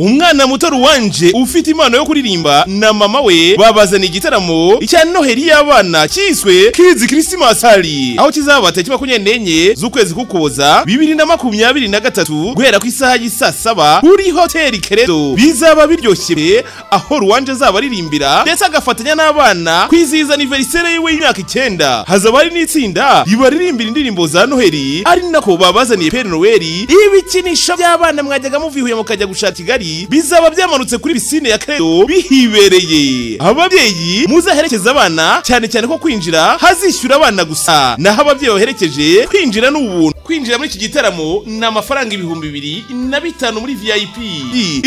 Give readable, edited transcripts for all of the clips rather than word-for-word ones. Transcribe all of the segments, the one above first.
umwana muto Ruwanje ufite impano yo kuririmba na mama we babazana igitaramo cya Noheli y'abana cyiswe Kids Christmas Hari, aho kizaba tariki 24 z'ukwezi k'Ukuboza 2023 guhera ku isaha y'isa 7 kuri hoteli Karibu. Bizaba biryoshye aho Ruwanje azaba aririmbira ndetse agafatanya n'abana kwizihiza anniversaire yiwe y'imyaka 9. Hazaba hari n'itsinda ribaririmbira indirimbo za Noheli, ari nako babazaniye Père Noel. Ibikinisho by'abana mwajyaga muvihuye mukajya gushaka Kigali bizaba byamanutse kuri pisine ya Karibu bihibereye. Ababyeyi muzaherekeza abana cyane cyane ko kwinjira hazishyura abana gusa, naho ababyeyi baherekeje kwinjira n'ubuntu. Kwinjira muri iki gitaramo ni amafaranga 2005 muri VIP.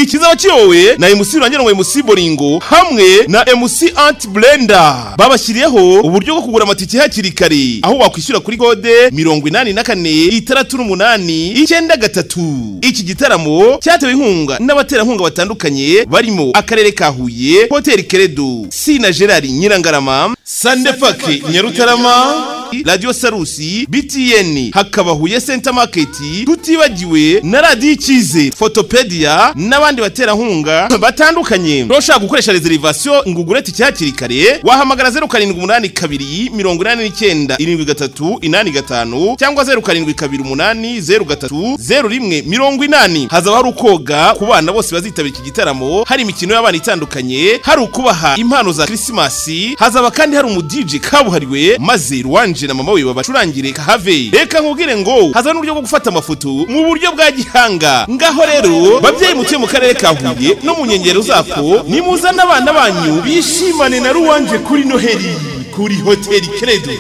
Ikizaba kiyowe na MC Ruwanje na MC Boringo hamwe na MC Aunt Blender. Babashyiriyeho uburyo bwo kugura amatike hakiri kare, aho wakwishyura kuri kode 846893. Iki gitaramo cyatewe inkunga n'abaterankunga batandukanye barimo akarere ka Huye, Hotel Karibu, Sina Gerard Nyirangarama, Sandefake Nyarutarama, Radio Sarusi, BTN, hakaba Huye Center Market, tutibagiwe na Radio Ikize, Photopedia n'abandi baterankunga batandukanye. Roshaka gukoresha reservation ngugure tike hakiri kare, wahamagara 0782897385 cyangwa 0728030180. Hazaba hari ukoga ku bana bose bazitabira iki gitaramo, hari imikino y'abana itandukanye, hari ukubaha impano za Christmas, hazaba kandi hari umudije kabuhariwe, maze Ruwanje na mama we babacurangire kahave. Reka nkubwire ngo hazana uburyo bwo gufata amafoto mu buryo bwa gihanga. Ngaho rero babyeyi mutuye mu karere ka Huye no mu nkengero zako, nimuzana abana banyu bishimane na Ruwanje kuri Noheli kuri hoteli Karibu.